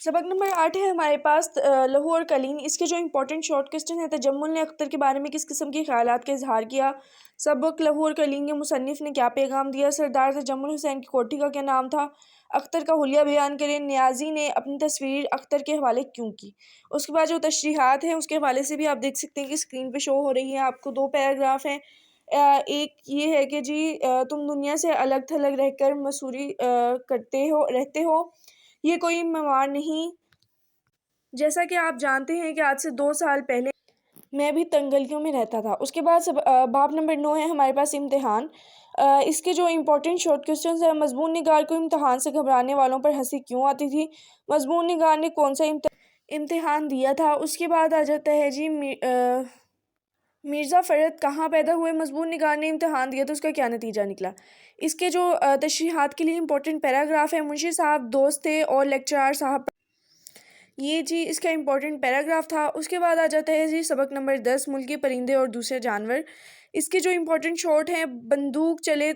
سبق نمبر 8 ہے ہمارے پاس لہو اور کلیم۔ اس کے جو امپورٹنٹ شارٹ کوسچن ہے، تجمل نے اختر کے بارے میں کس قسم کے خیالات کا اظہار کیا؟ سبق لہو اور کلیم کے مصنف نے کیا پیغام دیا؟ سردار تجمل حسین کی کوٹھی کا کیا نام تھا؟ اختر کا حلیہ بیان کریں۔ نیازی نے اپنی تصویر اختر کے حوالے کیوں کی؟ اس کے بعد جو تشریحات ہیں اس کے حوالے سے بھی آپ دیکھ سکتے ہیں کہ اسکرین پہ شو ہو رہی ہے آپ کو 2 پیراگراف ہیں۔ ایک یہ ہے کہ جی تم دنیا سے الگ تھلگ رہ کر مسوری رہتے ہو، یہ کوئی معمار نہیں۔ جیسا کہ آپ جانتے ہیں کہ آج سے 2 سال پہلے میں بھی تنگلیوں میں رہتا تھا۔ اس کے بعد باب نمبر 9 ہے ہمارے پاس امتحان۔ اس کے جو امپورٹنٹ شارٹ کوسچنز ہیں، مضمون نگار کو امتحان سے گھبرانے والوں پر ہنسی کیوں آتی تھی؟ مضمون نگار نے کون سا امتحان دیا تھا؟ اس کے بعد آ جاتا ہے جی مرزا فرد کہاں پیدا ہوئے؟ مضمون نگار نے امتحان دیا تو اس کا کیا نتیجہ نکلا؟ اس کے جو تشریحات کے لیے امپورٹنٹ پیراگراف ہے، منشی صاحب دوست تھے اور لیکچرار صاحب، یہ جی اس کا امپورٹنٹ پیراگراف تھا۔ اس کے بعد آ جاتا ہے جی سبق نمبر 10، ملکی پرندے اور دوسرے جانور۔ اس کے جو امپورٹنٹ شارٹ ہیں، بندوق چلے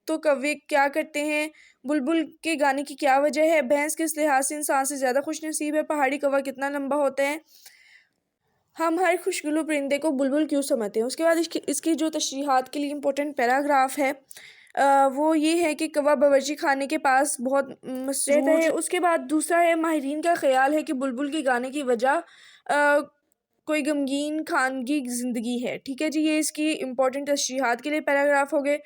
تو کوے کیا کرتے ہیں؟ بلبل کے گانے کی کیا وجہ ہے؟ بھینس کس لحاظ سے انسان سے زیادہ خوش نصیب ہے؟ پہاڑی کوا کتنا لمبا ہوتا ہے؟ ہم ہر خوشگلو پرندے کو بلبل کیوں سمجھتے ہیں؟ اس کے بعد اس کی جو تشریحات کے لیے امپورٹنٹ پیراگراف ہے وہ یہ ہے کہ کوا باورچی خانے کے پاس بہت رہتا ہے۔ اس کے بعد دوسرا ہے، ماہرین کا خیال ہے کہ بلبل کے گانے کی وجہ کوئی غمگین خانگی زندگی ہے۔ ٹھیک ہے جی، یہ اس کی امپورٹنٹ تشریحات کے لیے پیراگراف ہو گئے۔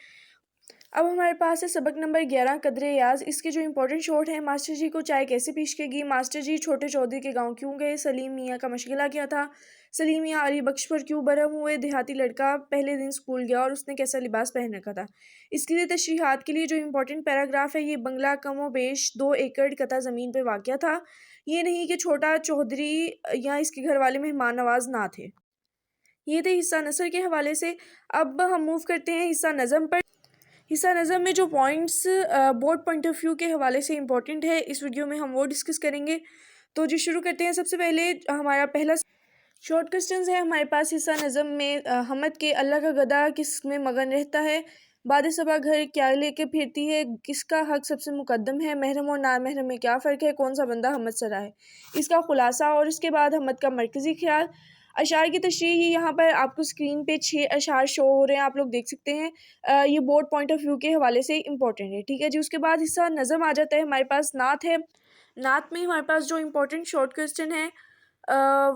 اب ہمارے پاس ہے سبق نمبر 11، قدر یاز۔ اس کے جو امپورٹنٹ شارٹ ہیں، ماسٹر جی کو چائے کیسے پیش کے گی؟ ماسٹر جی چھوٹے چودھری کے گاؤں کیوں گئے؟ سلیم میاں کا مشغلہ کیا تھا؟ سلیم میاں علی بخش پر کیوں برہم ہوئے؟ دیہاتی لڑکا پہلے دن اسکول گیا اور اس نے کیسا لباس پہن رکھا تھا؟ اس کے لیے تشریحات کے لیے جو امپورٹنٹ پیراگراف ہے، یہ بنگلہ کم و بیش 2 ایکڑ قطع زمین پہ واقع تھا، یہ نہیں کہ چھوٹا چودھری یا اس کے گھر والے مہمان نواز نہ تھے۔ یہ تھے حصہ نثر کے حوالے سے۔ اب ہم موو کرتے ہیں حصہ نظم پر۔ حصہ نظم میں جو points board point of view کے حوالے سے امپورٹنٹ ہے، اس ویڈیو میں ہم وہ ڈسکس کریں گے۔ تو جو شروع کرتے ہیں، سب سے پہلے ہمارا پہلا شارٹ کوسچنز ہے ہمارے پاس حصہ نظم میں، حمد کے اللہ کا گدا کس میں مگن رہتا ہے؟ باد صبا گھر کیا لے کے پھرتی ہے؟ کس کا حق سب سے مقدم ہے؟ محرم اور نامحرم میں کیا فرق ہے؟ کون سا بندہ حمد سرا ہے؟ اس کا خلاصہ، اور اس کے بعد حمد کا مرکزی خیال۔ اشعار کی تشریح یہاں پر آپ کو اسکرین پہ 6 اشعار شو ہو رہے ہیں، آپ لوگ دیکھ سکتے ہیں۔ یہ بورڈ پوائنٹ آف ویو کے حوالے سے امپورٹنٹ ہے۔ ٹھیک ہے جی، اس کے بعد حصہ نظم آ جاتا ہے، ہمارے پاس نعت ہے۔ نعت میں ہمارے پاس جو امپورٹنٹ شارٹ کوسچن ہے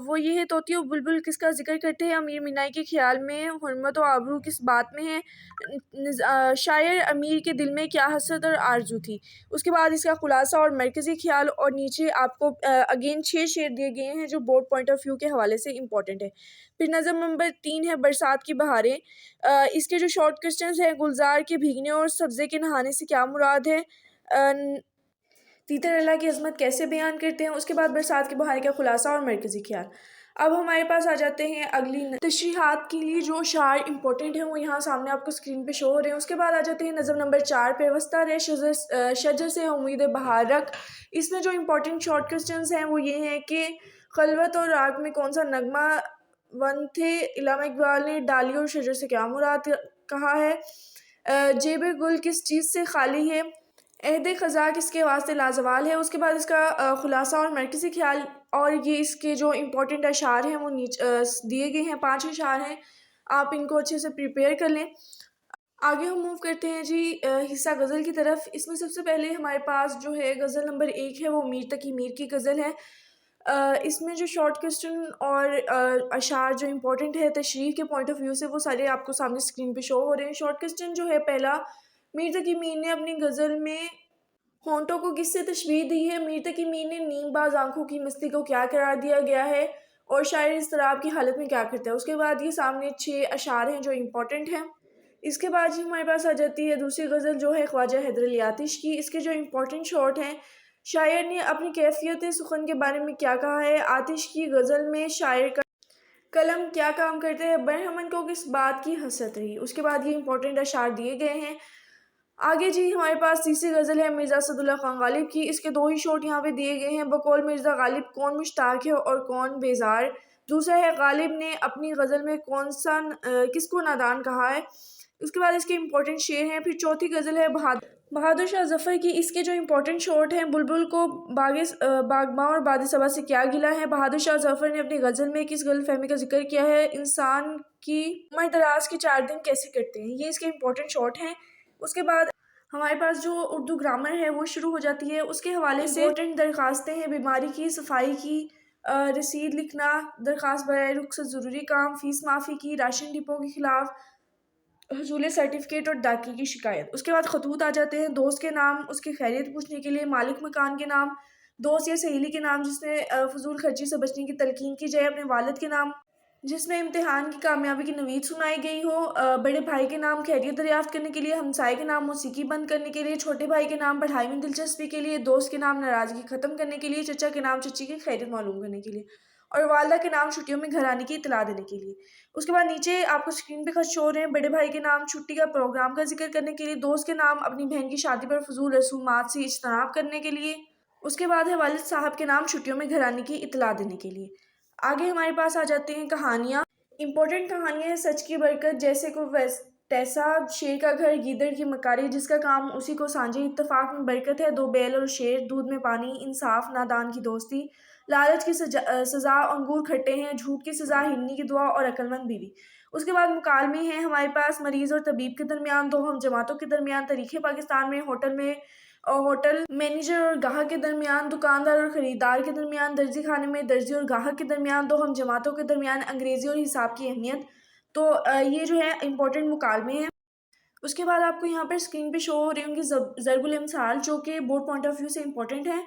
وہ یہ ہے، طوطی و بلبل کس کا ذکر کرتے ہیں؟ امیر مینائی کے خیال میں حرمت و آبرو کس بات میں ہے؟ شاعر امیر کے دل میں کیا حسرت اور آرزو تھی؟ اس کے بعد اس کا خلاصہ اور مرکزی خیال، اور نیچے آپ کو اگین 6 شعر دیے گئے ہیں جو بورڈ پوائنٹ آف ویو کے حوالے سے امپورٹنٹ ہے۔ پھر نظم نمبر 3 ہے برسات کی بہاریں۔ اس کے جو شارٹ کوسچنز ہیں، گلزار کے بھیگنے اور سبزے کے نہانے سے کیا مراد ہے؟ تیتر اللہ کی عظمت کیسے بیان کرتے ہیں؟ اس کے بعد برسات کی بہار کا خلاصہ اور مرکزی خیال۔ اب ہمارے پاس آ جاتے ہیں اگلی تشریحات کے لیے جو اشعار امپورٹنٹ ہیں، وہ یہاں سامنے آپ کو اسکرین پہ شو ہو رہے ہیں۔ اس کے بعد آ جاتے ہیں نظم نمبر 4 پہ، وسطی رہ شجر سے امید بہار رکھ۔ اس میں جو امپورٹنٹ شارٹ کوسچنز ہیں وہ یہ ہیں کہ خلوت اور راگ میں کون سا نغمہ ون تھے؟ علامہ اقبال نے ڈالی اور شجر سے کیا مراد کہا ہے؟ جیب گل کس چیز سے خالی ہے؟ عہد خزاں کس کے واسطے لازوال ہے؟ اس کے بعد اس کا خلاصہ اور مرکزی خیال، اور یہ اس کے جو امپورٹنٹ اشعار ہیں وہ دیے گئے ہیں، 5 اشعار ہیں، آپ ان کو اچھے سے پریپیئر کر لیں۔ آگے ہم موو کرتے ہیں جی حصہ غزل کی طرف۔ اس میں سب سے پہلے ہمارے پاس جو ہے غزل نمبر 1 ہے، وہ میر تقی میر کی غزل ہے۔ اس میں جو شارٹ کوسچن اور اشعار جو امپورٹنٹ ہے تشریح کے پوائنٹ آف ویو سے، وہ سارے آپ کو سامنے اسکرین پہ شو ہو رہے ہیں۔ شارٹ کوسچن جو ہے پہلا، میر تقی میر نے اپنی غزل میں ہونٹوں کو کس سے تشبیہ دی ہے؟ میر تقی میر نے نیم باز آنکھوں کی مستی کو کیا قرار دیا گیا ہے؟ اور شاعر اضطراب کی حالت میں کیا کرتا ہے؟ اس کے بعد یہ سامنے 6 اشعار ہیں جو امپورٹنٹ ہیں۔ اس کے بعد ہمارے پاس آ جاتی ہے دوسری غزل جو ہے خواجہ حیدر علی آتش کی۔ اس کے جو امپورٹنٹ شارٹ ہیں، شاعر نے اپنی کیفیت سخن کے بارے میں کیا کہا ہے؟ آتش کی غزل میں شاعر کا قلم کیا کام کرتے ہیں؟ برہمن کو کس بات کی حسرت رہی؟ اس کے بعد یہ امپورٹنٹ اشعار دیے گئے ہیں۔ آگے جی ہمارے پاس تیسری غزل ہے مرزا اسد اللہ خان غالب کی۔ اس کے 2 ہی شارٹ یہاں پہ دیے گئے ہیں۔ بقول مرزا غالب کون مشتاق ہے اور کون بیزار؟ دوسرا ہے غالب نے اپنی غزل میں کس کو نادان کہا ہے؟ اس کے بعد اس کے امپورٹنٹ شعر ہیں۔ پھر چوتھی غزل ہے بہادر شاہ ظفر کی اس کے جو امپورٹنٹ شارٹ ہیں، بلبل کو باغباں اور باد صبا سے کیا گلا ہے، بہادر شاہ ظفر نے اپنی غزل میں کس غلط فہمی کا ذکر کیا ہے، انسان کی عمر دراز کے 4 دن کیسے کٹتے ہیں، یہ اس کے امپورٹنٹ شارٹ ہیں۔ اس کے بعد ہمارے پاس جو اردو گرامر ہے وہ شروع ہو جاتی ہے، اس کے حوالے سے امپورٹنٹ درخواستیں ہیں، بیماری کی، صفائی کی، رسید لکھنا، درخواست برائے رخصت ضروری کام، فیس معافی کی، راشن ڈپو کے خلاف حصول سرٹیفکیٹ اور ڈاکی کی شکایت۔ اس کے بعد خطوط آ جاتے ہیں، دوست کے نام اس کی خیریت پوچھنے کے لیے، مالک مکان کے نام، دوست یا سہیلی کے نام جس نے فضول خرچی سے بچنے کی تلقین کی جائے، اپنے والد کے نام جس میں امتحان کی کامیابی کی نوید سنائی گئی ہو، بڑے بھائی کے نام خیریت دریافت کرنے کے لیے، ہمسائے کے نام موسیقی بند کرنے کے لیے، چھوٹے بھائی کے نام پڑھائی میں دلچسپی کے لیے، دوست کے نام ناراضگی ختم کرنے کے لیے، چچا کے نام چچی کی خیریت معلوم کرنے کے لیے، اور والدہ کے نام چھٹیوں میں گھر آنے کی اطلاع دینے کے لیے۔ اس کے بعد نیچے آپ کو اسکرین پہ خط شو ہو رہے ہیں، بڑے بھائی کے نام چھٹی کا پروگرام کا ذکر کرنے کے لیے، دوست کے نام اپنی بہن کی شادی پر فضول رسومات سے اجتناب کرنے کے لیے، اس کے بعد ہے والد صاحب کے نام چھٹیوں میں گھر آنے کی اطلاع دینے کے لیے۔ آگے ہمارے پاس آ جاتے ہیں کہانیاں، امپورٹنٹ کہانیاں ہیں سچ کی برکت، جیسے کو تیسا، شیر کا گھر، گیدڑ کی مکاری، جس کا کام اسی کو سانجے، اتفاق میں برکت ہے، 2 بیل اور شیر، دودھ میں پانی، انصاف، نادان کی دوستی، لالچ کی سزا، انگور کھٹے ہیں، جھوٹ کی سزا، ہرنی کی دعا اور عقل مند بیوی۔ اس کے بعد مکالمے ہیں ہمارے پاس، مریض اور طبیب کے درمیان، 2 ہم جماعتوں کے درمیان، تاریخ پاکستان میں، ہوٹل مینیجر اور گاہک کے درمیان، دکاندار اور خریدار کے درمیان، درزی خانے میں، درزی اور گاہک کے درمیان، 2 ہم جماعتوں کے درمیان، انگریزی اور حساب کی اہمیت۔ تو یہ جو ہے امپورٹنٹ مکالمے ہیں۔ اس کے بعد آپ کو یہاں پر اسکرین پہ شو ہو رہی ہوں گی ضرب الامثال، جو کہ بورڈ پوائنٹ آف ویو سے امپورٹنٹ ہیں،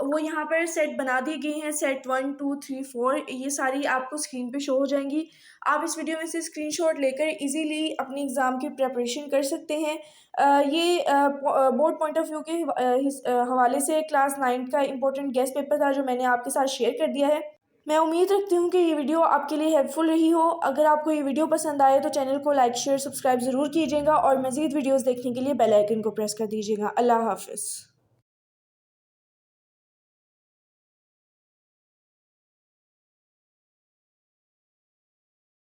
وہ یہاں پر سیٹ بنا دی گئی ہیں، سیٹ 1 2 3 4، یہ ساری آپ کو اسکرین پہ شو ہو جائیں گی۔ آپ اس ویڈیو میں سے اسکرین شاٹ لے کر ایزیلی اپنی ایگزام کی پریپریشن کر سکتے ہیں۔ یہ بورڈ پوائنٹ آف ویو کے حوالے سے کلاس 9 کا امپورٹنٹ گیسٹ پیپر تھا، جو میں نے آپ کے ساتھ شیئر کر دیا ہے۔ میں امید رکھتی ہوں کہ یہ ویڈیو آپ کے لیے ہیلپ فل رہی ہو۔ اگر آپ کو یہ ویڈیو پسند آئے تو چینل کو لائک، شیئر، سبسکرائب ضرور کیجیے گا، اور مزید ویڈیوز دیکھنے کے لیے بیل آئیکن کو پریس کر دیجیے گا۔ اللہ حافظ۔